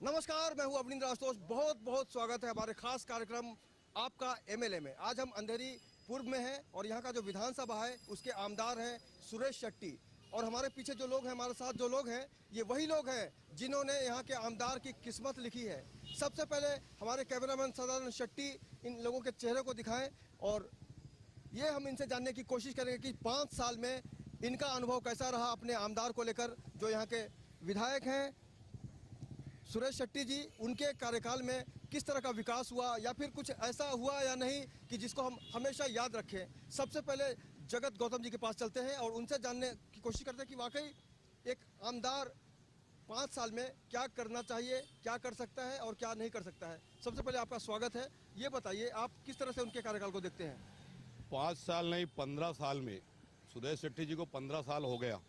नमस्कार, मैं हूं अवनींद्र आशुतोष। बहुत बहुत स्वागत है हमारे खास कार्यक्रम आपका एमएलए में। आज हम अंधेरी पूर्व में हैं और यहाँ का जो विधानसभा है उसके आमदार हैं सुरेश शेट्टी। और हमारे पीछे जो लोग हैं, हमारे साथ जो लोग हैं, ये वही लोग हैं जिन्होंने यहाँ के आमदार की किस्मत लिखी है। सबसे पहले हमारे कैमरामैन सदानंद शेट्टी इन लोगों के चेहरे को दिखाएं और ये हम इनसे जानने की कोशिश करेंगे कि 5 साल में इनका अनुभव कैसा रहा अपने आमदार को लेकर। जो यहाँ के विधायक हैं सुरेश शेट्टी जी, उनके कार्यकाल में किस तरह का विकास हुआ या फिर कुछ ऐसा हुआ या नहीं कि जिसको हम हमेशा याद रखें। सबसे पहले जगत गौतम जी के पास चलते हैं और उनसे जानने की कोशिश करते हैं कि वाकई एक आमदार 5 साल में क्या करना चाहिए, क्या कर सकता है और क्या नहीं कर सकता है। सबसे पहले आपका स्वागत है। ये बताइए आप किस तरह से उनके कार्यकाल को देखते हैं। 5 साल नहीं 15 साल में सुरेश शेट्टी जी को 15 साल हो गया,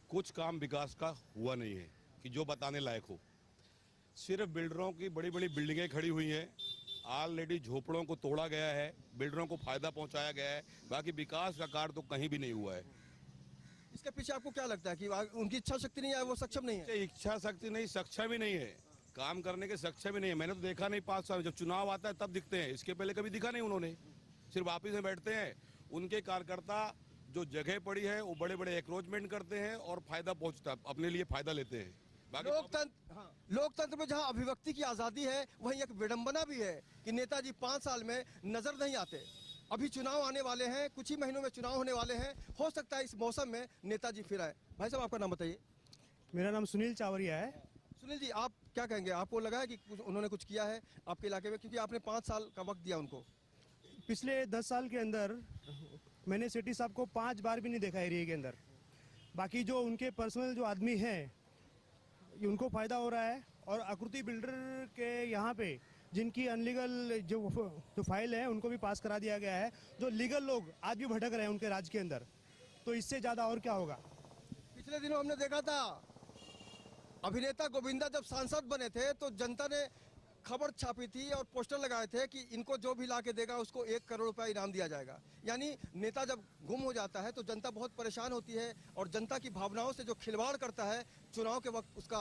कुछ काम विकास का हुआ नहीं है कि जो बताने लायक हो। सिर्फ बिल्डरों की बड़ी बड़ी बिल्डिंगें खड़ी हुई हैं, ऑलरेडी झोपड़ों को तोड़ा गया है, बिल्डरों को फायदा पहुंचाया गया है, बाकी विकास का कार्य तो कहीं भी नहीं हुआ है। इसके पीछे आपको क्या लगता है कि उनकी इच्छा शक्ति नहीं है, वो सक्षम नहीं है? इच्छा शक्ति नहीं, सक्षम ही नहीं है, काम करने के सक्षम ही नहीं है। मैंने तो देखा नहीं 5 साल, जब चुनाव आता है तब दिखते हैं, इसके पहले कभी दिखा नहीं उन्होंने। सिर्फ ऑफिस में बैठते हैं, उनके कार्यकर्ता जो जगह पड़ी है वो बड़े बड़े एक्रोचमेंट करते हैं और फायदा पहुंचता अपने लिए फायदा लेते हैं। लोकतंत्र में जहां अभिव्यक्ति की आजादी है वहीं एक विडंबना भी है कि नेताजी 5 साल में नजर नहीं आते। अभी चुनाव आने वाले हैं, कुछ ही महीनों में चुनाव होने वाले हैं, हो सकता है इस मौसम में नेताजी फिर आए। भाई साहब आपका नाम बताइए। मेरा नाम सुनील चावरिया है। सुनील जी, आप क्या कहेंगे? आपको लगा है कि उन्होंने कुछ किया है आपके इलाके में, क्योंकि आपने 5 साल का वक्त दिया उनको? पिछले 10 साल के अंदर मैंने शेट्टी साहब को 5 बार भी नहीं देखा एरिया के अंदर। बाकी जो उनके पर्सनल जो आदमी हैं उनको फायदा हो रहा है और आकृति बिल्डर के यहाँ पे जिनकी अनलीगल जो फाइल है उनको भी पास करा दिया गया है। जो लीगल लोग आज भी भटक रहे हैं उनके राज्य के अंदर, तो इससे ज्यादा और क्या होगा। पिछले दिनों हमने देखा था अभिनेता गोविंदा जब सांसद बने थे तो जनता ने खबर छापी थी और पोस्टर लगाए थे कि इनको जो भी ला के देगा उसको 1 करोड़ रुपया इनाम दिया जाएगा। यानी नेता जब गुम हो जाता है तो जनता बहुत परेशान होती है और जनता की भावनाओं से जो खिलवाड़ करता है चुनाव के वक्त उसका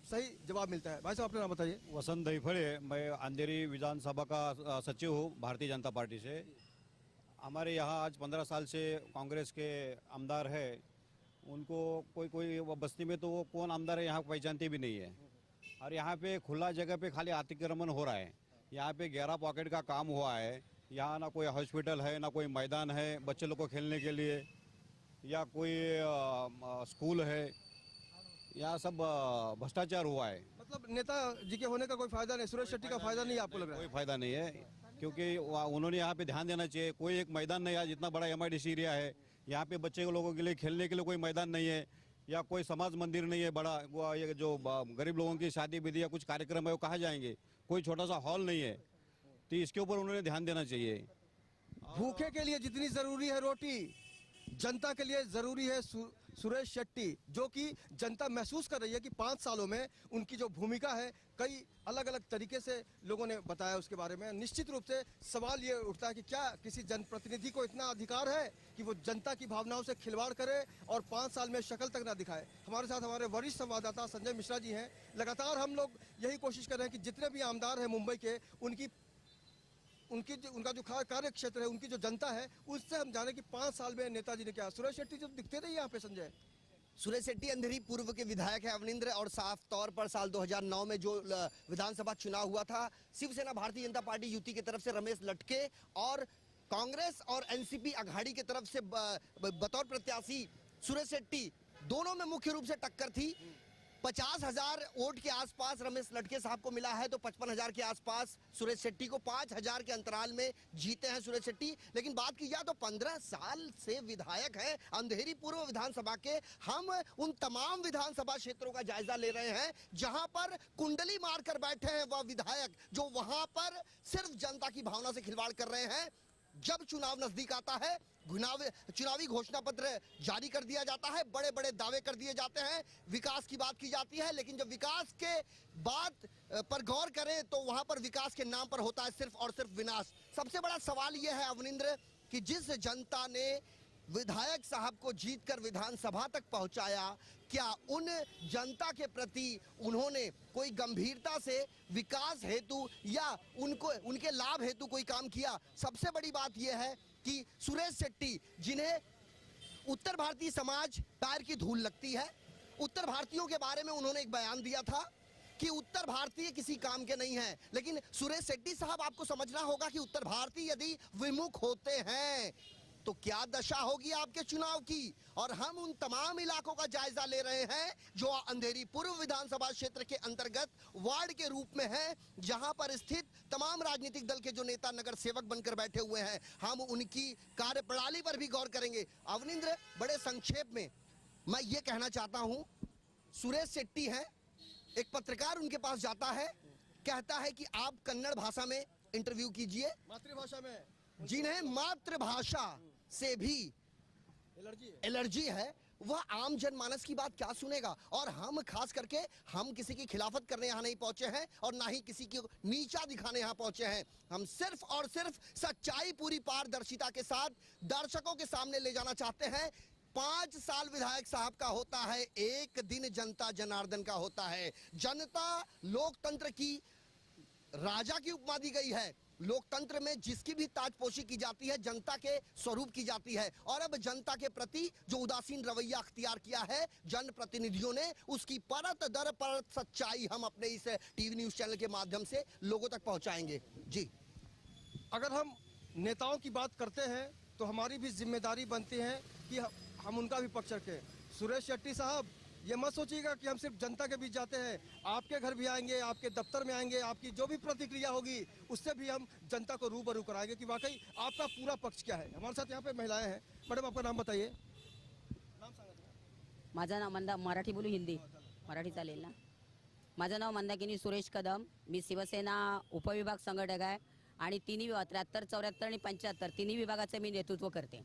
सही जवाब मिलता है। भाई साहब अपना नाम बताइए। वसंत दहीफड़े, मैं अंधेरी विधानसभा का सचिव हूँ भारतीय जनता पार्टी से। हमारे यहाँ आज 15 साल से कांग्रेस के आमदार है, उनको कोई बस्ती में तो वो कौन आमदार है यहाँ पहचानते भी नहीं है। और यहाँ पे खुला जगह पे खाली अतिक्रमण हो रहा है। यहाँ पे 11 पॉकेट का काम हुआ है। यहाँ ना कोई हॉस्पिटल है, ना कोई मैदान है बच्चे लोग को खेलने के लिए, या कोई स्कूल है। यहाँ सब भ्रष्टाचार हुआ है। मतलब नेताजी के होने का कोई फायदा नहीं, सुरेश शेट्टी का फायदा नहीं आपको लग रहा है? कोई फायदा नहीं है, क्योंकि उन्होंने यहाँ पे ध्यान देना चाहिए। कोई एक मैदान नहीं है, जितना बड़ा MIDC एरिया है यहाँ पे बच्चे लोगों के लिए खेलने के लिए कोई मैदान नहीं है, या कोई समाज मंदिर नहीं है बड़ा। वो ये जो गरीब लोगों की शादी विधि या कुछ कार्यक्रम है वो कहाँ जाएंगे, कोई छोटा सा हॉल नहीं है। तो इसके ऊपर उन्होंने ध्यान देना चाहिए। भूखे के लिए जितनी जरूरी है रोटी, जनता के लिए जरूरी है सुरेश शेट्टी, जो कि जनता महसूस कर रही है कि 5 सालों में उनकी जो भूमिका है कई अलग अलग तरीके से लोगों ने बताया उसके बारे में। निश्चित रूप से सवाल ये उठता है कि क्या किसी जनप्रतिनिधि को इतना अधिकार है कि वो जनता की भावनाओं से खिलवाड़ करे और 5 साल में शक्ल तक ना दिखाए। हमारे साथ हमारे वरिष्ठ संवाददाता संजय मिश्रा जी हैं। लगातार हम लोग यही कोशिश कर रहे हैं कि जितने भी आमदार हैं मुंबई के, उनका जो कार्य क्षेत्र है, उनकी जो जनता है, उससे हम जाने कि 5 साल में नेताजी ने क्या। सुरेश शेट्टी जो दिखते थे यहाँ पे संजय। सुरेश शेट्टी अंधेरी पूर्व के विधायक है अवनींद्र, और साफ तौर पर साल 2009 में जो विधानसभा चुनाव हुआ था, शिवसेना भारतीय जनता पार्टी युति की तरफ से रमेश लटके और कांग्रेस और NCP अघाड़ी की तरफ से बतौर प्रत्याशी सुरेश शेट्टी, दोनों में मुख्य रूप से टक्कर थी। 50,000 वोट के आसपास रमेश लटके साहब को मिला है, तो 55,000 के आसपास सुरेश शेट्टी को, 5,000 के अंतराल में जीते हैं सुरेश शेट्टी। लेकिन बात की जाए तो 15 साल से विधायक है अंधेरी पूर्व विधानसभा के। हम उन तमाम विधानसभा क्षेत्रों का जायजा ले रहे हैं जहां पर कुंडली मारकर बैठे हैं वह विधायक, जो वहां पर सिर्फ जनता की भावना से खिलवाड़ कर रहे हैं। जब चुनाव नजदीक आता है, चुनावी घोषणा पत्र जारी कर दिया जाता है, बड़े बड़े दावे कर दिए जाते हैं, विकास की बात की जाती है, लेकिन जब विकास के बात पर गौर करें तो वहां पर विकास के नाम पर होता है सिर्फ और सिर्फ विनाश। सबसे बड़ा सवाल यह है अवनींद्र कि जिस जनता ने विधायक साहब को जीतकर विधानसभा तक पहुंचाया, क्या उन जनता के प्रति उन्होंने कोई गंभीरता से विकास हेतु या उनके लाभ हेतु कोई काम किया? सबसे बड़ी बात यह है कि सुरेश शेट्टी, जिन्हें उत्तर भारतीय समाज पैर की धूल लगती है, उत्तर भारतीयों के बारे में उन्होंने एक बयान दिया था कि उत्तर भारतीय किसी काम के नहीं हैं, लेकिन सुरेश शेट्टी साहब, आपको समझना होगा कि उत्तर भारतीय यदि विमुख होते हैं तो क्या दशा होगी आपके चुनाव की। और हम उन तमाम इलाकों का जायजा ले रहे हैं जो अंधेरी पूर्व विधानसभा क्षेत्र के अंतर्गत वार्ड के रूप में है, जहां पर स्थित तमाम राजनीतिक दल के जो नेता नगर सेवक बनकर बैठे हुए हैं। हम उनकी कार्यप्रणाली पर भी गौर करेंगे। अवनिंद्र, बड़े संक्षेप में मैं ये कहना चाहता हूं, सुरेश शेट्टी हैं, एक पत्रकार उनके पास जाता है, कहता है कि आप कन्नड़ भाषा में इंटरव्यू कीजिए, मातृभाषा में, जिन्हें मातृभाषा से भी एलर्जी है, वह आम जनमानस की बात क्या सुनेगा। और हम खास करके हम किसी की खिलाफत करने यहाँ नहीं पहुंचे हैं और ना ही किसी की नीचा दिखाने यहाँ पहुंचे हैं। हम सिर्फ और सिर्फ सच्चाई पूरी पारदर्शिता के साथ दर्शकों के सामने ले जाना चाहते हैं। 5 साल विधायक साहब का होता है, एक दिन जनता जनार्दन का होता है। जनता लोकतंत्र की राजा की उपमा दी गई है। लोकतंत्र में जिसकी भी ताजपोशी की जाती है, जनता के स्वरूप की जाती है। और अब जनता के प्रति जो उदासीन रवैया अख्तियार किया है जनप्रतिनिधियों ने, उसकी परत दर परत सच्चाई हम अपने इस टीवी न्यूज चैनल के माध्यम से लोगों तक पहुंचाएंगे। जी, अगर हम नेताओं की बात करते हैं तो हमारी भी जिम्मेदारी बनती है कि हम उनका भी पक्ष रखें। सुरेश शेट्टी साहब, ये मत सोचिएगा कि हम सिर्फ जनता के बीच जाते हैं, आपके घर भी आएंगे, आपके दफ्तर में आएंगे, आपकी जो भी प्रतिक्रिया होगी उससे भी हम जनता को रूबरू कराएंगे कि वाकई आपका पूरा पक्ष क्या है। हमारे साथ यहाँ पे महिलाएं हैं। मैडम, आपका नाम बताइए। माझं नाव मराठी बोलू हिंदी? मराठी चालेल ना? माझं नाव मंदाकिनी सुरेश कदम. मी शिवसेना उपविभाग संघटक आहे आणि तिन्ही 73, 74 आणि 75 तिन्ही विभागाचे मी नेतृत्व करते.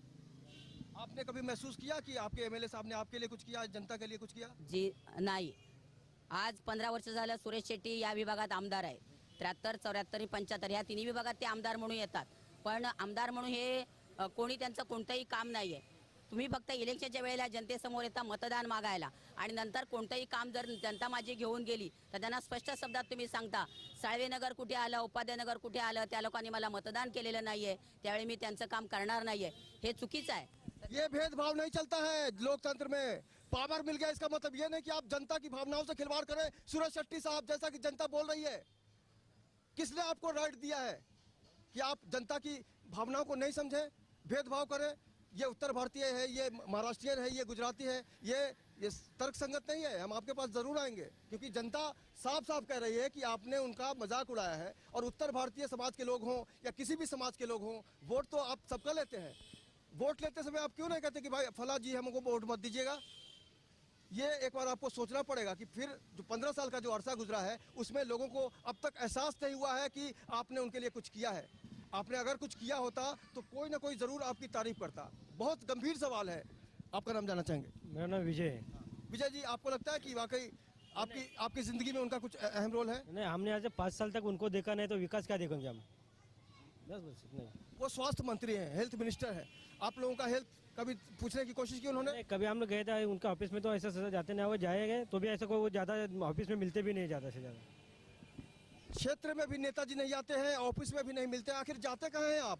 आपने कभी महसूस किया कि आपके एमएलए साहब ने आपके लिए कुछ किया, जनता के लिए कुछ किया? जी नाही. आज 15 वर्ष झालं सुरेश शेट्टी या विभागात आमदार आहे. 73, 74 आणि 75 ह्या तिन्ही विभागात ते आमदार म्हणून येतात. पण आमदार म्हणून हे कोणी त्यांचं कोणतंही काम नाही आहे. तुम्ही फक्त इलेक्शनच्या वेळेला जनतेसमोर येता मतदान मागायला आणि नंतर कोणतंही काम जर जनता माझी घेऊन गेली तर त्यांना स्पष्ट शब्दात तुम्ही सांगता, साळवेनगर कुठे आलं, उपाध्यायनगर कुठे आलं, त्या लोकांनी मला मतदान केलेलं नाहीये, त्यावेळी मी त्यांचं काम करणार नाहीये. हे चुकीचं आहे. ये भेदभाव नहीं चलता है लोकतंत्र में। पावर मिल गया इसका मतलब ये नहीं कि आप जनता की भावनाओं से खिलवाड़ करें। सुरेश शेट्टी साहब, जैसा कि जनता बोल रही है, किसने आपको राइट दिया है कि आप जनता की भावनाओं को नहीं समझें, भेदभाव करें? ये उत्तर भारतीय है, ये महाराष्ट्रियन है, ये गुजराती है, ये तर्क संगत नहीं है। हम आपके पास जरूर आएंगे क्योंकि जनता साफ साफ कह रही है कि आपने उनका मजाक उड़ाया है। और उत्तर भारतीय समाज के लोग हों या किसी भी समाज के लोग हों, वोट तो आप सबका लेते हैं। वोट लेते समय आप क्यों नहीं कहते कि भाई फला जी हमको वोट मत दीजिएगा? ये एक बार आपको सोचना पड़ेगा कि फिर जो 15 साल का जो अरसा गुजरा है उसमें लोगों को अब तक एहसास नहीं हुआ है कि आपने उनके लिए कुछ किया है। आपने अगर कुछ किया होता तो कोई ना कोई जरूर आपकी तारीफ करता। बहुत गंभीर सवाल है। आपका नाम जानना चाहेंगे? मेरा नाम विजय है. विजय जी, आपको लगता है कि वाकई आपकी जिंदगी में उनका कुछ अहम रोल है? नहीं, हमने आज 5 साल तक उनको देखा नहीं तो विकास क्या देखेंगे हम? बस इतना ही. वो स्वास्थ्य मंत्री हैं, हेल्थ मिनिस्टर है। आप लोगों का हेल्थ कभी पूछने की कोशिश की उन्होंने? नहीं, कभी हम लोग गए थे उनका ऑफिस में तो ऐसा जाते नहीं, वो जाएंगे तो भी ऐसा कोई ज़्यादा ऑफिस में मिलते भी नहीं ज़्यादा से ज़्यादा. क्षेत्र में भी नेताजी नहीं आते हैं, ऑफिस में भी नहीं मिलते, आखिर जाते कहाँ हैं आप?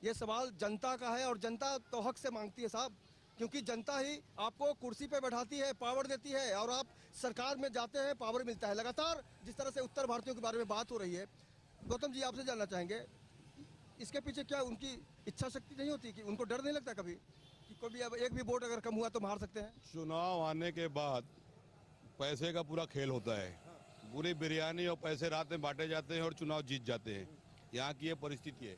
ये सवाल जनता का है और जनता तो हक से मांगती है साहब, क्योंकि जनता ही आपको कुर्सी पे बैठाती है, पावर देती है और आप सरकार में जाते हैं, पावर मिलता है। लगातार जिस तरह से उत्तर भारतीयों के बारे में बात हो रही है, गौतम जी आपसे जानना चाहेंगे, इसके पीछे क्या उनकी इच्छा शक्ति नहीं होती कि उनको डर नहीं लगता कभी कि कभी अब एक भी वोट अगर कम हुआ तो हार सकते हैं? चुनाव आने के बाद पैसे का पूरा खेल होता है। पूरी बिरयानी और पैसे रात में बांटे जाते हैं और चुनाव जीत जाते हैं। यहाँ की ये परिस्थिति है।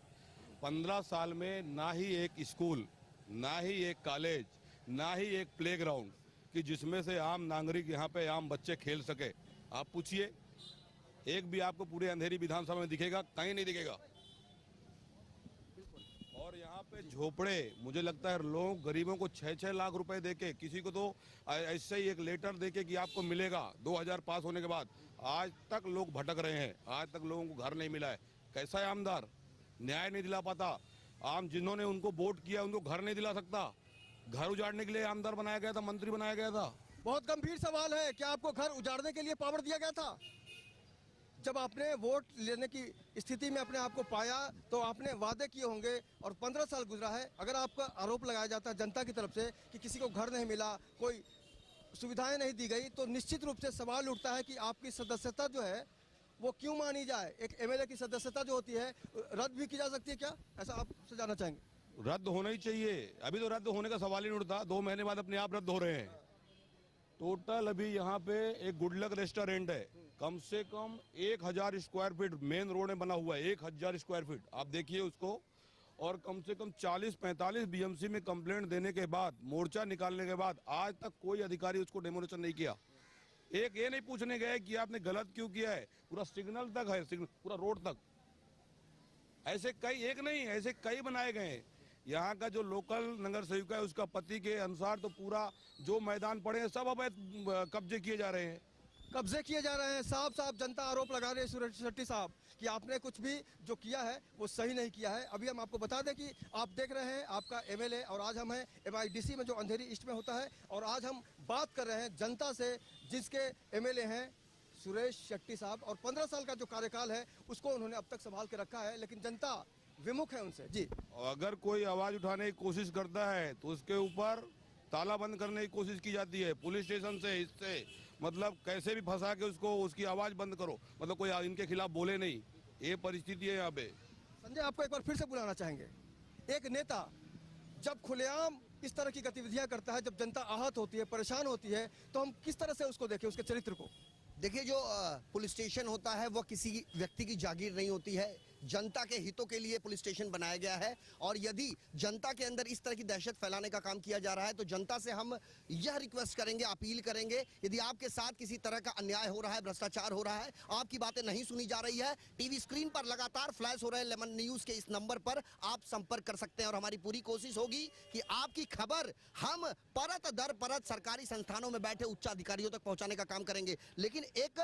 15 साल में ना ही एक स्कूल, ना ही एक कॉलेज, ना ही एक प्लेग्राउंड कि जिसमें से आम नागरिक यहाँ पे आम बच्चे खेल सके। आप पूछिए, एक भी आपको पूरे अंधेरी विधानसभा में दिखेगा? कहीं नहीं दिखेगा। और यहाँ पे झोपड़े, मुझे लगता है लोग गरीबों को 6-6 लाख रुपए देके, किसी को तो ऐसे ही एक लेटर देके कि आपको मिलेगा 2000 पास होने के बाद, आज तक लोग भटक रहे हैं। आज तक लोगों को घर नहीं मिला है। कैसा है आमदार? न्याय नहीं दिला पाता। आम जिन्होंने उनको वोट किया उनको घर नहीं दिला सकता। घर उजाड़ने के लिए आमदार बनाया गया था, मंत्री बनाया गया था। बहुत गंभीर सवाल है, क्या आपको घर उजाड़ने के लिए पावर दिया गया था? जब आपने वोट लेने की स्थिति में अपने आप को पाया तो आपने वादे किए होंगे और 15 साल गुजरा है। अगर आपका आरोप लगाया जाता है जनता की तरफ से कि किसी को घर नहीं मिला, कोई सुविधाएं नहीं दी गई, तो निश्चित रूप से सवाल उठता है कि आपकी सदस्यता जो है वो क्यों मानी जाए। एक एमएलए की सदस्यता जो होती है रद्द भी की जा सकती है क्या? ऐसा आपसे जानना चाहेंगे। रद्द होना ही चाहिए। अभी तो रद्द होने का सवाल ही नहीं उठता, 2 महीने बाद अपने आप रद्द हो रहे हैं। टोटल अभी यहाँ पे एक गुडलक रेस्टोरेंट है, कम से कम 1000 स्क्वायर फीट मेन रोड में बना हुआ है, 1000 स्क्वायर फीट। आप देखिए उसको। और कम से कम 40-45 बीएमसी में कंप्लेंट देने के बाद, मोर्चा निकालने के बाद आज तक कोई अधिकारी उसको डेमोलिशन नहीं किया। एक ये नहीं पूछने गए कि आपने गलत क्यों किया है। पूरा सिग्नल तक है, सिग्नल पूरा रोड तक। ऐसे कई, एक नहीं, ऐसे कई बनाए गए हैं। यहाँ का जो लोकल नगर सेविका है उसका पति के अनुसार तो पूरा जो मैदान पड़े हैं सब अवैध कब्जे किए जा रहे हैं। कब्जे किए जा रहे हैं, साफ साफ जनता आरोप लगा रही है सुरेश शेट्टी साहब कि आपने कुछ भी जो किया है वो सही नहीं किया है। अभी हम आपको बता दें कि आप देख रहे हैं आपका एमएलए और आज हम हैं MIDC में जो अंधेरी ईस्ट में होता है और आज हम बात कर रहे हैं जनता से जिसके एमएलए हैं सुरेश शेट्टी साहब और 15 साल का जो कार्यकाल है उसको उन्होंने अब तक संभाल के रखा है, लेकिन जनता विमुख है उनसे। जी, अगर कोई आवाज उठाने की कोशिश करता है तो उसके ऊपर ताला बंद करने की कोशिश की जाती है पुलिस स्टेशन से, इससे मतलब कैसे भी फंसा के उसको, उसकी आवाज बंद करो, मतलब कोई इनके खिलाफ बोले नहीं। ये परिस्थिति है यहाँ पे। संजय आपको एक बार फिर से बुलाना चाहेंगे। एक नेता जब खुलेआम इस तरह की गतिविधियां करता है, जब जनता आहत होती है, परेशान होती है, तो हम किस तरह से उसको देखें, उसके चरित्र को? देखिए, जो पुलिस स्टेशन होता है वो किसी व्यक्ति की जागीर नहीं होती है, जनता के हितों के लिए पुलिस स्टेशन बनाया गया है। और यदि जनता के अंदर इस तरह की दहशत फैलाने का काम किया जा रहा है तो जनता से हम यह रिक्वेस्ट करेंगे, अपील करेंगे, यदि आपके साथ किसी तरह का अन्याय हो रहा है, भ्रष्टाचार हो रहा है, आपकी बातें नहीं सुनी जा रही है, टीवी स्क्रीन पर लगातार फ्लैश हो रहे हैं लेमन न्यूज के इस नंबर पर आप संपर्क कर सकते हैं और हमारी पूरी कोशिश होगी कि आपकी खबर हम परत दर परत सरकारी संस्थानों में बैठे उच्च अधिकारियों तक पहुंचाने का काम करेंगे। लेकिन एक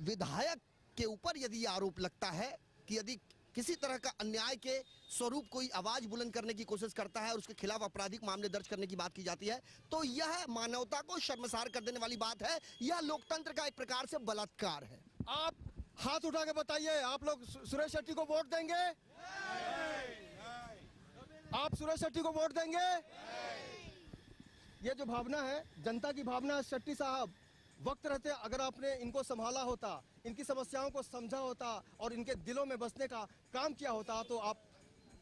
विधायक के ऊपर यदि ये आरोप लगता है कि यदि किसी तरह का अन्याय के स्वरूप कोई आवाज बुलंद करने की कोशिश करता है और उसके खिलाफ आपराधिक मामले दर्ज करने की बात की जाती है, तो यह मानवता को शर्मसार कर देने वाली बात है। यह लोकतंत्र का एक प्रकार से बलात्कार है। आप हाथ उठा के बताइए, आप लोग सुरेश शेट्टी को वोट देंगे? आप सुरेश शेट्टी को वोट देंगे? ये जो भावना है, जनता की भावना है, शेट्टी साहब वक्त रहते अगर आपने इनको संभाला होता, इनकी समस्याओं को समझा होता और इनके दिलों में बसने का काम किया होता तो आप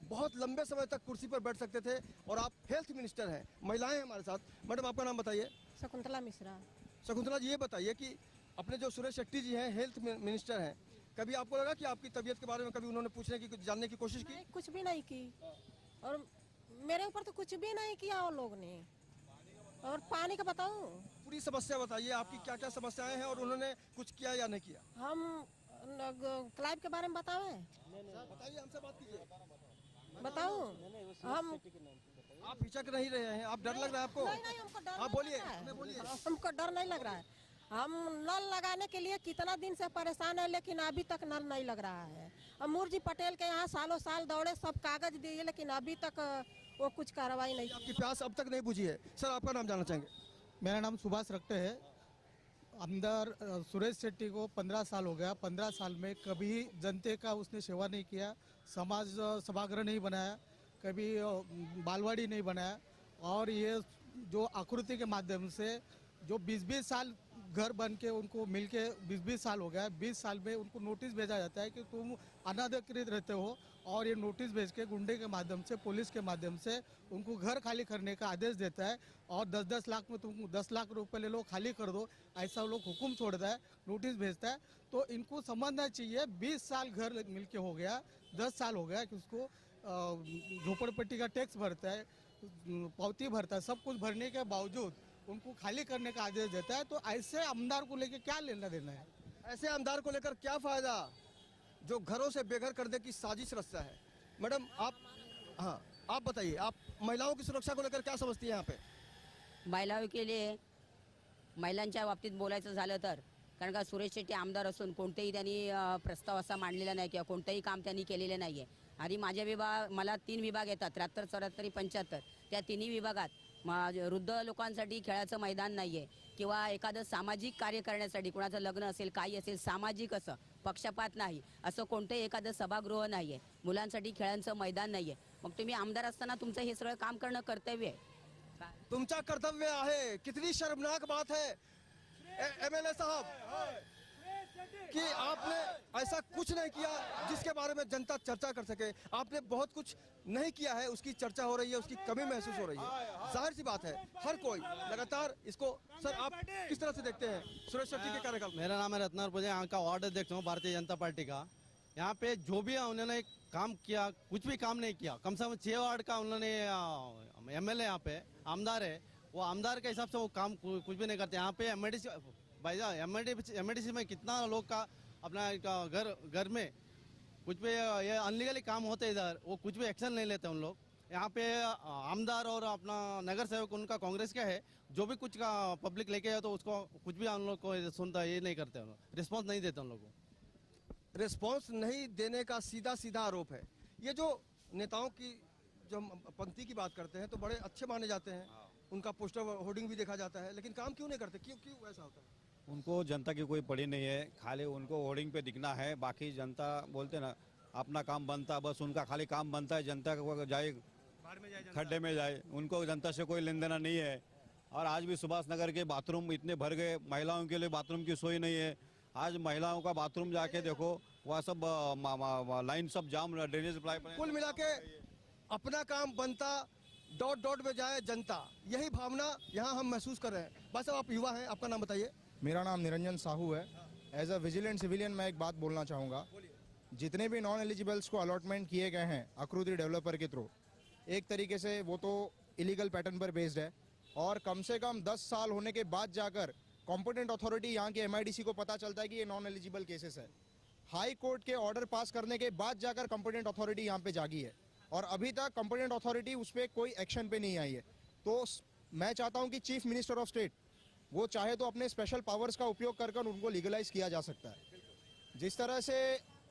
बहुत लंबे समय तक कुर्सी पर बैठ सकते थे। और आप हेल्थ मिनिस्टर हैं, महिलाएं हैं हमारे साथ। मैडम आपका नाम बताइए। शकुंतला मिश्रा। शकुंतला जी, ये बताइए कि अपने जो सुरेश शेट्टी जी हैं हेल्थ मिनिस्टर हैं, कभी आपको लगा कि आपकी तबीयत के बारे में कभी उन्होंने पूछने की, कुछ जानने की कोशिश की? कुछ भी नहीं की और मेरे ऊपर तो कुछ भी नहीं किया उन लोग ने। और पानी का बताऊं? पूरी समस्या बताइए, आपकी क्या क्या समस्याएं हैं और उन्होंने कुछ किया या नहीं किया? हम क्लाइब के बारे में बतावें? बताइए, हमसे बात कीजिए। बताऊं? हम आप हिचक नहीं रहे हैं, आप डर लग रहा है आपको? नहीं, हमको डर आप नहीं बोलिए, लग रहा है। हमें बोलिए। हमको डर नहीं लग रहा है। हम नल लगाने के लिए कितना दिन से परेशान है लेकिन अभी तक नल नहीं लग रहा है। अमूर जी पटेल के यहाँ सालों साल दौड़े, सब कागज दिए लेकिन अभी तक वो कुछ कार्रवाई नहीं। आपकी प्यास अब तक नहीं बुझी है। सर आपका नाम जानना चाहेंगे? मेरा नाम सुभाष रखते है। अंदर सुरेश शेट्टी को 15 साल हो गया। 15 साल में कभी जनता का उसने सेवा नहीं किया, समाज सभागृह नहीं बनाया, कभी बालवाड़ी नहीं बनाया। और ये जो आकृति के माध्यम से जो 20-20 साल घर बन के उनको मिलके 20-20 साल हो गया, 20 साल में उनको नोटिस भेजा जाता है कि तुम अनाधिकृत रहते हो और ये नोटिस भेज के गुंडे के माध्यम से, पुलिस के माध्यम से उनको घर खाली करने का आदेश देता है और 10-10 लाख में तुम 10 लाख रुपए ले लो, खाली कर दो, ऐसा लोग हुक्म छोड़ता है, नोटिस भेजता है। तो इनको समझना चाहिए 20 साल घर मिलके हो गया, 10 साल हो गया कि उसको झोपड़पट्टी का टैक्स भरता है, पावती भरता है, सब कुछ भरने के बावजूद उनको खाली करने का आदेश देता है। तो ऐसे आमदार को लेकर क्या लेना देना है? ऐसे आमदार को लेकर क्या फायदा जो घरों से बेघर करने की साजिश रचता है? मैडम आप, हाँ आप बताइए, आप महिलाओं की सुरक्षा को लेकर क्या समझती है यहाँ पे? महिलाओं के लिए, महिलांच्या बाबतीत बोलायचं झालं तर, कारण का सुरेश शेट्टी आमदार असून कोणतेही त्यांनी प्रस्ताव असा मांडलेला नाही किंवा कोणतेही काम त्यांनी केलेले नाही आहे आणि माझ्या विभाग मला 3 विभाग येतात 73, 74, 75. त्या तिन्ही विभागात वृद्ध लोकांसाठी खेळाचं मैदान नाही आहे किंवा एखादं सामाजिक कार्य करण्यासाठी कोणाचं लग्न असेल काही असेल सामाजिक असं पक्षपात नाही असं कोणतंही एखादं सभागृह नाही आहे. मुलांसाठी खेळांचं मैदान नाही आहे. मग तुम्ही आमदार असताना तुमचं हे सगळं काम करणं कर्तव्य आहे. तुमचा कर्तव्य आहे. कितनी शर्मनाक बात है एमएलए साहब कि आपने ऐसा कुछ नहीं किया जिसके बारे में जनता चर्चा कर सके. आपने बहुत कुछ नहीं किया है, उसकी चर्चा हो रही है, उसकी कमी महसूस हो रही है. जाहिर सी बात है हर कोई लगातार इसको. सर आप किस तरह से देखते हैं सुरेश शेट्टी के कार्यकाल? मेरा नाम है रत्नापुर, यहाँ का वार्ड अध्यक्ष हूँ भारतीय जनता पार्टी का. यहाँ पे जो भी उन्होंने काम किया कुछ भी काम नहीं किया. कम से कम 6 वार्ड का उन्होंने एमएलए यहाँ पे आमदार है, वो आमदार के हिसाब से वो काम कुछ भी नहीं करते. यहाँ पे एमआईडीसी में कितना लोग का अपना घर में कुछ भी ये अनलीगली काम होते इधर, वो कुछ भी एक्शन नहीं लेते उन लोग. यहाँ पे आमदार और अपना नगर सेवक उनका कांग्रेस का है, जो भी कुछ का पब्लिक लेके जाए तो उसको कुछ भी उन लोग को सुनता ये नहीं करते, रिस्पॉन्स नहीं देते उन लोग को. रिस्पॉन्स नहीं देने का सीधा सीधा आरोप है. ये जो नेताओं की जो हम पंक्ति की बात करते हैं तो बड़े अच्छे माने जाते हैं, उनका पोस्टर होर्डिंग भी देखा जाता है, लेकिन काम क्यों नहीं करते? क्यों क्यों ऐसा होता है? उनको जनता की कोई पड़ी नहीं है, खाली उनको होर्डिंग पे दिखना है. बाकी जनता बोलते ना अपना काम बनता, बस उनका खाली काम बनता है जनता को जाए खड्डे में जाए. उनको जनता से कोई लेन देना नहीं है. और आज भी सुभाष नगर के बाथरूम इतने भर गए, महिलाओं के लिए बाथरूम की सोई नहीं है. आज महिलाओं का बाथरूम जाके देखो वहाँ सब लाइन सब जाम, ड्रेनेज पाइप. कुल मिला के अपना काम बनता, डॉट डॉट में जाए जनता, यही भावना यहाँ हम महसूस कर रहे हैं. बस अब आप युवा हैं, आपका नाम बताइए. मेरा नाम निरंजन साहू है. एज अ विजिलेंट सिविलियन मैं एक बात बोलना चाहूँगा. जितने भी नॉन एलिजिबल्स को अलॉटमेंट किए गए हैं आकृति डेवलपर के थ्रू, एक तरीके से वो तो इलीगल पैटर्न पर बेस्ड है. और कम से कम 10 साल होने के बाद जाकर कॉम्पिटेंट अथॉरिटी यहाँ के एमआईडीसी को पता चलता है कि ये नॉन एलिजिबल केसेस है. हाई कोर्ट के ऑर्डर पास करने के बाद जाकर कॉम्पिटेंट अथॉरिटी यहाँ पे जागी है, और अभी तक कॉम्पिटेंट अथॉरिटी उस पर कोई एक्शन पे नहीं आई है. तो मैं चाहता हूँ कि चीफ मिनिस्टर ऑफ स्टेट वो चाहे तो अपने स्पेशल पावर्स का उपयोग कर कर उनको लीगलाइज किया जा सकता है. जिस तरह से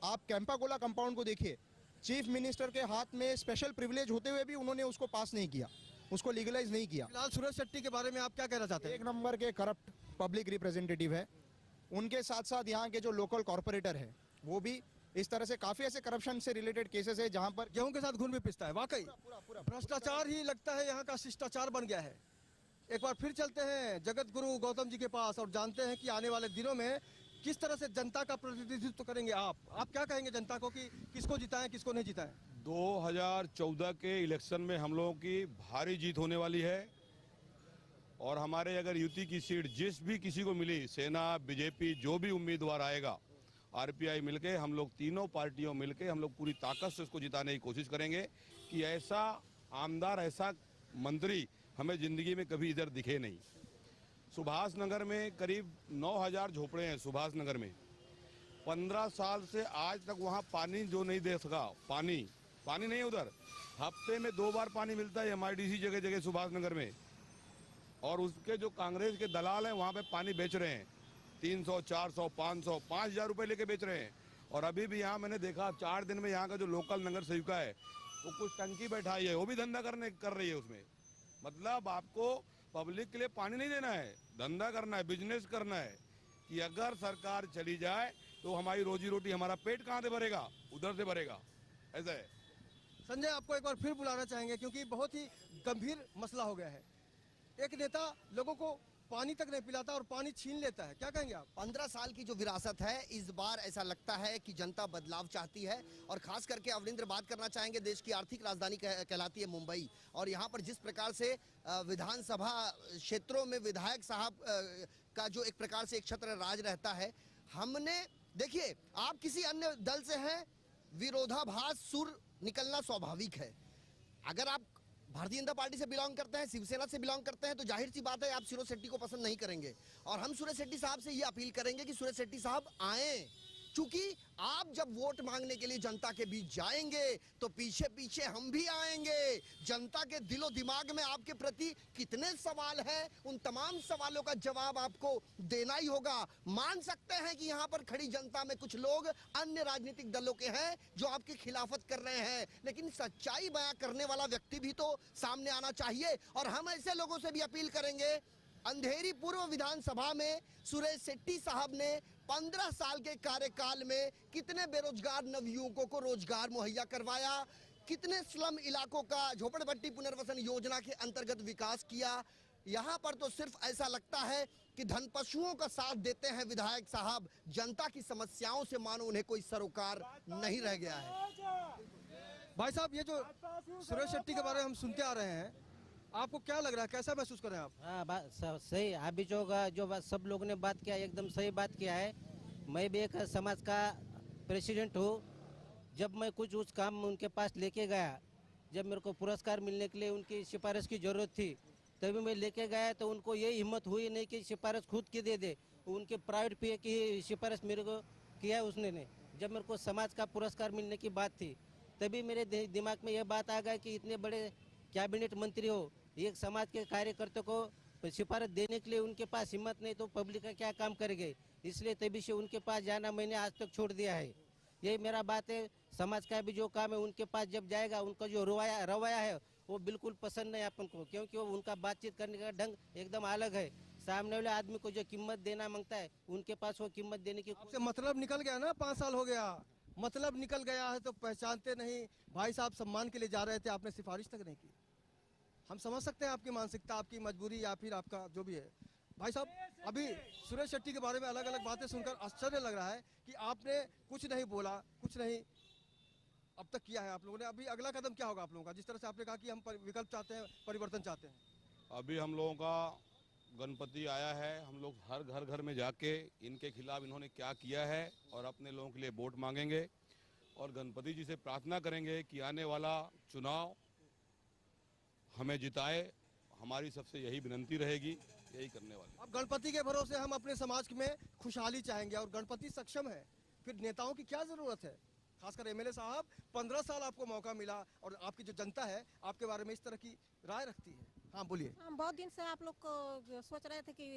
आप कैंपाकोला कंपाउंड को देखिए, चीफ मिनिस्टर के हाथ में स्पेशल प्रिविलेज होते हुए भी उन्होंने उसको पास नहीं किया, उसको लीगलाइज नहीं किया. फिलहाल सुरेश शेट्टी के बारे में आप क्या कहना चाहते हैं? एक नंबर के करप्ट पब्लिक रिप्रेजेंटेटिव है. उनके साथ साथ यहाँ के जो लोकल कॉर्पोरेटर है वो भी इस तरह से काफी ऐसे करप्शन से रिलेटेड केसेस है जहाँ पर गेहूं के साथ घुन भी पिसता है. वाकई भ्रष्टाचार ही लगता है यहाँ का शिष्टाचार बन गया है. एक बार फिर चलते हैं जगत गुरु गौतम जी के पास और जानते हैं कि आने वाले दिनों में किस तरह से जनता का प्रतिनिधित्व करेंगे आप क्या कहेंगे जनता को कि किसको जिताएं किसको नहीं जिताएं? 2014 के इलेक्शन में हम लोगों की भारी जीत होने वाली है. और हमारे अगर यूपी की सीट जिस भी किसी को मिली, सेना, बीजेपी, जो भी उम्मीदवार आएगा, आरपीआई मिलके, हम लोग तीनों पार्टियों मिलके हम लोग पूरी ताकत से उसको जिताने की कोशिश करेंगे कि ऐसा आमदार, ऐसा मंत्री हमें जिंदगी में कभी इधर दिखे नहीं. सुभाष नगर में करीब 9000 झोपड़े हैं. सुभाष नगर में 15 साल से आज तक वहाँ पानी जो नहीं दे सका, पानी नहीं उधर. हफ्ते में 2 बार पानी मिलता है एमआईडीसी जगह जगह सुभाष नगर में. और उसके जो कांग्रेस के दलाल हैं वहाँ पे पानी बेच रहे हैं 300, 400, 500, 5000 रुपये लेके बेच रहे हैं. और अभी भी यहाँ मैंने देखा 4 दिन में यहाँ का जो लोकल नगर सेविका है वो कुछ टंकी बैठाई है, वो भी धंधा कर रही है उसमें. मतलब आपको पब्लिक के लिए पानी नहीं देना है, धंधा करना है, बिजनेस करना है. कि अगर सरकार चली जाए तो हमारी रोजी रोटी, हमारा पेट कहाँ से भरेगा? उधर से भरेगा. ऐसा है. संजय, आपको एक बार फिर बुलाना चाहेंगे क्योंकि बहुत ही गंभीर मसला हो गया है. एक नेता लोगों को पानी तक नहीं पिलाता और पानी छीन लेता है. क्या कहेंगे आप? 15 साल की जो विरासत है, इस बार ऐसा लगता है कि जनता बदलाव चाहती है. और खास करके अवनिंद्र बात करना चाहेंगे, देश की आर्थिक राजधानी कहलाती है मुंबई, और यहाँ पर जिस प्रकार से विधानसभा क्षेत्रों में विधायक साहब का जो एक प्रकार से एक छत्र राज रहता है. हमने देखिए, आप किसी अन्य दल से हैं, विरोधाभास सुर निकलना स्वाभाविक है. अगर आप भारतीय जनता पार्टी से बिलोंग करते हैं, शिवसेना से बिलोंग करते हैं, तो जाहिर सी बात है आप सुरेश शेट्टी को पसंद नहीं करेंगे. और हम सुरेश शेट्टी साहब से ये अपील करेंगे कि सुरेश शेट्टी साहब आएं, क्योंकि आप जब वोट मांगने के लिए जनता के बीच जाएंगे तो पीछे पीछे हम भी आएंगे। जनता के दिलो दिमाग में आपके प्रति कितने सवाल हैं, उन तमाम सवालों का जवाब आपको देना ही होगा। मान सकते हैं कि यहाँ पर खड़ी जनता में कुछ लोग अन्य राजनीतिक दलों के हैं जो आपकी खिलाफत कर रहे हैं, लेकिन सच्चाई बयां करने वाला व्यक्ति भी तो सामने आना चाहिए। और हम ऐसे लोगों से भी अपील करेंगे। अंधेरी पूर्व विधानसभा में सुरेश शेट्टी साहब ने 15 साल के कार्यकाल में कितने बेरोजगार नवयुवकों को रोजगार मुहैया करवाया, कितने स्लम इलाकों का झोपड़पट्टी पुनर्वसन योजना के अंतर्गत विकास किया। यहाँ पर तो सिर्फ ऐसा लगता है कि धनपशुओं का साथ देते हैं विधायक साहब, जनता की समस्याओं से मानो उन्हें कोई सरोकार नहीं रह गया है। भाई साहब, ये जो सुरेश शेट्टी के बारे में हम सुनते आ रहे हैं, आपको क्या लग रहा है, कैसा महसूस कर रहे हैं आप? हाँ, बात सही। अभी जो बात सब लोगों ने बात किया एकदम सही बात किया है। मैं भी एक समाज का प्रेसिडेंट हूँ। जब मैं कुछ उस काम उनके पास लेके गया, जब मेरे को पुरस्कार मिलने के लिए उनकी सिफारिश की जरूरत थी, तभी मैं लेके गया तो उनको ये हिम्मत हुई नहीं कि सिफारिश खुद की दे दे। उनके प्राइवेट पे की सिफारिश मेरे को किया उसने ने। जब मेरे को समाज का पुरस्कार मिलने की बात थी, तभी मेरे दिमाग में यह बात आ गई कि इतने बड़े कैबिनेट मंत्री हो, एक समाज के कार्यकर्ता को सिफारिश देने के लिए उनके पास हिम्मत नहीं तो पब्लिक का क्या काम करेंगे। इसलिए तभी से उनके पास जाना मैंने आज तक छोड़ दिया है। यही मेरा बात है। समाज का भी जो काम है उनके पास जब जाएगा, उनका जो रवैया है वो बिल्कुल पसंद नहीं अपन को, क्योंकि वो उनका बातचीत करने का ढंग एकदम अलग है। सामने वाले आदमी को जो कीमत देना मांगता है, उनके पास वो कीमत देने की आपसे मतलब निकल गया ना, 5 साल हो गया, मतलब निकल गया है तो पहचानते नहीं। भाई साहब सम्मान के लिए जा रहे थे, आपने सिफारिश तक नहीं की। हम समझ सकते हैं आपकी मानसिकता, आपकी मजबूरी या फिर आपका जो भी है। भाई साहब, अभी सुरेश शेट्टी के बारे में अलग अलग बातें सुनकर आश्चर्य लग रहा है कि आपने कुछ नहीं बोला, कुछ नहीं अब तक किया है आप लोगों ने। अभी अगला कदम क्या होगा आप लोगों का? जिस तरह से आपने कहा कि हम विकल्प चाहते हैं, परिवर्तन चाहते हैं। अभी हम लोगों का गणपति आया है, हम लोग हर घर में जाके इनके खिलाफ इन्होंने क्या किया है और अपने लोगों के लिए वोट मांगेंगे और गणपति जी से प्रार्थना करेंगे कि आने वाला चुनाव हमें जिताए। हमारी सबसे यही विनंती रहेगी, यही करने वाले। अब गणपति के भरोसे हम अपने समाज में खुशहाली चाहेंगे और गणपति सक्षम है, फिर नेताओं की क्या जरूरत है? खासकर एमएलए साहब, 15 साल आपको मौका मिला और आपकी जो जनता है आपके बारे में इस तरह की राय रखती है। हाँ बोलिए। हम बहुत दिन से आप लोग को सोच रहे थे कि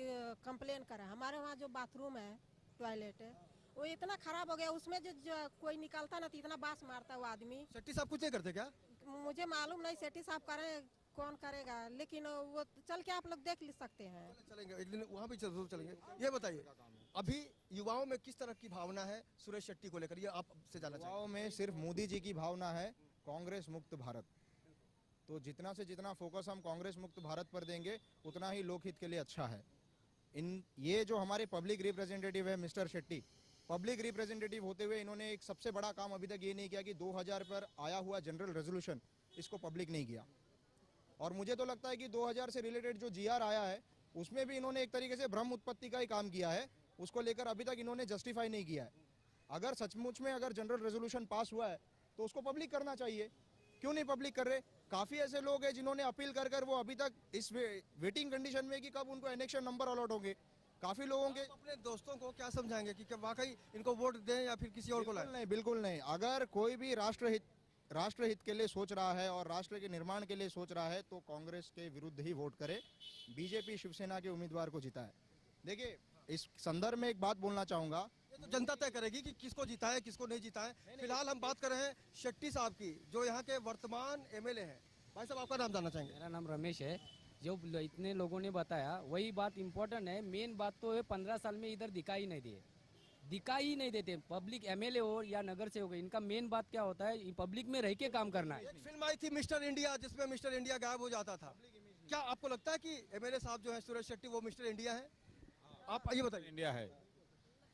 कंप्लेन करें। हमारे वहाँ जो बाथरूम है, टॉयलेट है, वो इतना खराब हो गया, उसमें जो कोई निकालता ना तो इतना बास मारता वो आदमी। शेट्टी साहब कुछ नहीं करते क्या? मुझे मालूम नहीं शेट्टी साहब करें, कौन करेगा, लेकिन वो चल के आप लोग देख सकते हैं। चलेंगे एक दिन वहाँ भी जरूर चलेंगे। ये बताइए, अभी युवाओं में किस तरह की भावना है सुरेश शेट्टी को लेकर, ये आपसे जानना चाहिए। युवाओं में सिर्फ मोदी जी की भावना है, कांग्रेस मुक्त भारत। तो जितना से जितना फोकस हम कांग्रेस मुक्त भारत पर देंगे उतना ही लोकहित के लिए अच्छा है। ये जो हमारे पब्लिक रिप्रेजेंटेटिव है मिस्टर शेट्टी, पब्लिक रिप्रेजेंटेटिव होते हुए इन्होंने एक सबसे बड़ा काम अभी तक ये नहीं किया कि 2000 पर आया हुआ जनरल रेजोल्यूशन इसको पब्लिक नहीं किया। और मुझे तो लगता है कि 2000 से रिलेटेड जो जीआर आया है उसमें भी इन्होंने एक तरीके से भ्रम उत्पत्ति का ही काम किया है, उसको लेकर अभी तक इन्होंने जस्टिफाई नहीं किया है। अगर सचमुच में अगर जनरल रेजोल्यूशन पास हुआ है तो उसको पब्लिक करना चाहिए, क्यों नहीं पब्लिक कर रहे? काफी ऐसे लोग हैं जिन्होंने अपील कर कर वो अभी तक इस वेटिंग कंडीशन में कि कब उनको एनेक्शन नंबर अलॉट होंगे। काफी लोगों के अपने दोस्तों को क्या समझाएंगे कि वाकई इनको वोट दें या फिर किसी और को लाएं? नहीं, बिल्कुल नहीं। अगर कोई भी राष्ट्रहित के लिए सोच रहा है और राष्ट्र के निर्माण के लिए सोच रहा है तो कांग्रेस के विरुद्ध ही वोट करे, बीजेपी शिवसेना के उम्मीदवार को जिताए। देखिए, इस संदर्भ में एक बात बोलना चाहूंगा, ये तो जनता तय करेगी कि किसको जिताए किसको नहीं जिताए। फिलहाल हम बात कर रहे हैं शेट्टी साहब की, जो यहाँ के वर्तमान एमएलए हैं। भाई साहब, आपका नाम जानना चाहेंगे? मेरा नाम रमेश है। जो इतने लोगों ने बताया वही बात इम्पोर्टेंट है। मेन बात तो है 15 साल में इधर दिखाई नहीं देते पब्लिक, एमएलए हो या नगर सेवक हो, इनका मेन बात क्या होता है, पब्लिक में रह के काम करना है। एक फिल्म आई थी मिस्टर इंडिया, जिसमें मिस्टर इंडिया गायब हो जाता था। क्या आपको लगता है कि एमएलए साहब जो है सुरेश शेट्टी वो मिस्टर इंडिया है? आप ये बताइए। इंडिया है।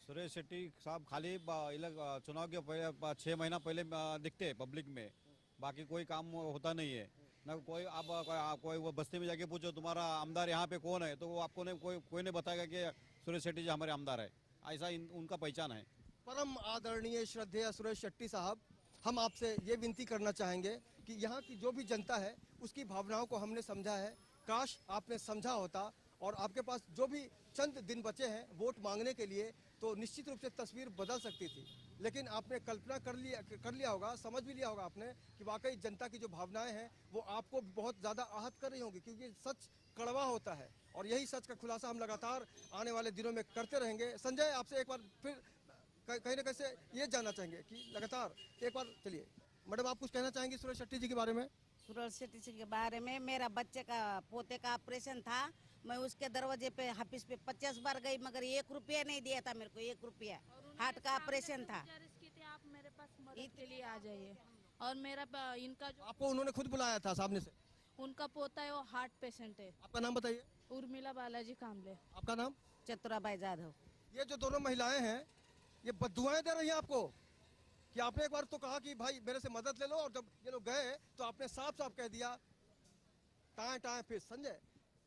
सुरेश शेट्टी साहब खाली चुनाव के पहले 6 महीना पहले दिखते हैं पब्लिक में, बाकी कोई काम होता नहीं है ना। कोई आप कोई वो बस्ती में जाके पूछो तुम्हारा आमदार यहाँ पे कौन है, तो वो आपको कोई नहीं बताएगा कि सुरेश शेट्टी जी हमारे आमदार है। ऐसा उनका पहचान है। परम आदरणीय श्रद्धेय सुरेश शेट्टी साहब, हम आपसे ये विनती करना चाहेंगे कि यहाँ की जो भी जनता है उसकी भावनाओं को हमने समझा है। काश आपने समझा होता और आपके पास जो भी चंद दिन बचे हैं वोट मांगने के लिए, तो निश्चित रूप से तस्वीर बदल सकती थी। लेकिन आपने कल्पना कर लिया होगा, समझ भी लिया होगा आपने कि वाकई जनता की जो भावनाएं हैं वो आपको बहुत ज़्यादा आहत कर रही होंगी, क्योंकि सच कड़वा होता है और यही सच का खुलासा हम लगातार आने वाले दिनों में करते रहेंगे। संजय, आपसे एक बार फिर कहीं ना कहीं से ये जानना चाहेंगे कि लगातार एक बार, चलिए मैडम, आप कुछ कहना चाहेंगे सुरेश शेट्टी जी के बारे में? सुरेश शेट्टी जी के बारे में, मेरा बच्चे का पोते का ऑपरेशन था, मैं उसके दरवाजे पे ऑफिस पे 50 बार गई, मगर 1 रुपया नहीं दिया था मेरे को, 1 रुपया। हार्ट का ऑपरेशन था। आप मेरे पास मदद के लिए आ जाइए। और मेरा इनका जो आपको उन्होंने खुद बुलाया था सामने से? उनका पोता है वो हार्ट पेशेंट है। आपका नाम बताइए। उर्मिला बालाजी कामले। आपका नाम? चतुराबाई जाधव। ये जो दोनों महिलाएं हैं ये बद्दुआएं दे रही हैं आपको कि आपने एक बार तो कहा कि भाई मेरे से मदद ले लो, और जब ये लोग गए तो आपने साफ साफ कह दिया टाएं टाएं फिर। संजय,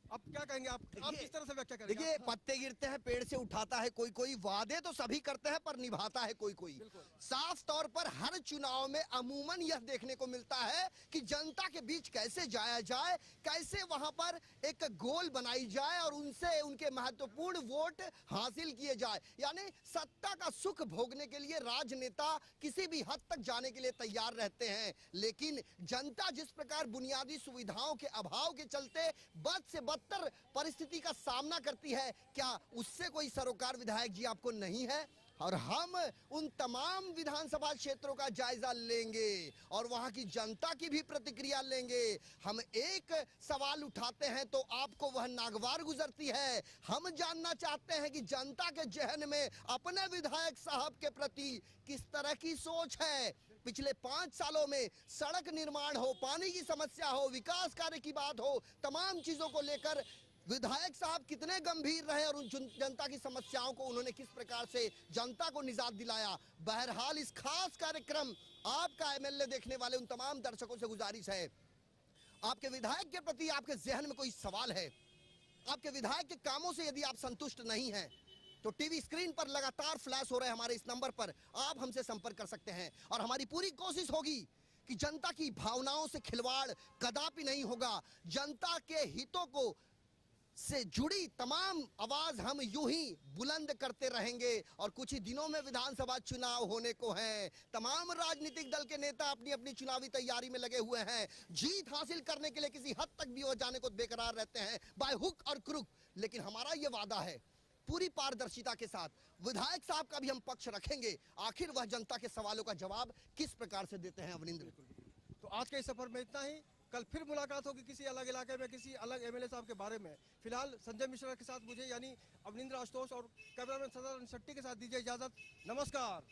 अब क्या कहेंगे आप किस तरह से व्याख्या करेंगे? देखिए, पत्ते गिरते हैं पेड़ से उठाता है कोई कोई, वादे तो सभी करते हैं पर निभाता है कोई कोई। साफ तौर पर हर चुनाव में अमूमन यह देखने को मिलता है कि जनता के बीच कैसे जाया जाए, कैसे वहां पर एक गोल बनाई जाए और उनसे उनके महत्वपूर्ण वोट हासिल किए जाए। यानी सत्ता का सुख भोगने के लिए राजनेता किसी भी हद तक जाने के लिए तैयार रहते हैं, लेकिन जनता जिस प्रकार बुनियादी सुविधाओं के अभाव के चलते बद से बदतर परिस्थिति का सामना करती है, क्या उससे कोई सरोकार विधायक जी आपको नहीं है? और हम उन तमाम विधानसभा क्षेत्रों का जायजा लेंगे और वहां की जनता की भी प्रतिक्रिया लेंगे। हम एक सवाल उठाते हैं तो आपको वह नागवार गुजरती है। हम जानना चाहते हैं कि जनता के जहन में अपने विधायक साहब के प्रति किस तरह की सोच है। पिछले 5 सालों में सड़क निर्माण हो, पानी की समस्या हो, विकास कार्य की बात हो, तमाम चीजों को लेकर विधायक साहब कितने गंभीर रहे और उन जनता की समस्याओं को उन्होंने किस प्रकार से जनता को निजात दिलाया। बहरहाल इस खास कार्यक्रम आपका एमएलए देखने वाले उन तमाम दर्शकों से गुजारिश है, आपके विधायक के प्रति आपके जहन में कोई सवाल है, आपके विधायक के कामों से यदि आप संतुष्ट नहीं हैं, तो टीवी स्क्रीन पर लगातार फ्लैश हो रहे हमारे इस नंबर पर आप हमसे संपर्क कर सकते हैं। और हमारी पूरी कोशिश होगी कि जनता की भावनाओं से खिलवाड़ कदापि नहीं होगा। जनता के हितों को से जुड़ी तमाम आवाज हम यूं ही बुलंद करते रहेंगे। और कुछ ही दिनों में विधानसभा चुनाव होने को हैं। तमाम राजनीतिक दल के नेता अपनी अपनी चुनावी तैयारी में लगे हुए हैं। जीत हासिल करने के लिए किसी हद तक भी वो जाने को बेकरार रहते हैं, बाय हुक और क्रुक। लेकिन हमारा ये वादा है पूरी पारदर्शिता के साथ विधायक साहब का भी हम पक्ष रखेंगे। आखिर वह जनता के सवालों का जवाब किस प्रकार से देते हैं। अवनिंद्र, तो आज के इस सफर में इतना ही। कल फिर मुलाकात होगी किसी अलग इलाके में, किसी अलग एमएलए साहब के बारे में। फिलहाल संजय मिश्रा के साथ मुझे यानी अवनिंद्र आशुतोष और कैमरामैन सदानंद शेट्टी के साथ दीजिए इजाजत। नमस्कार।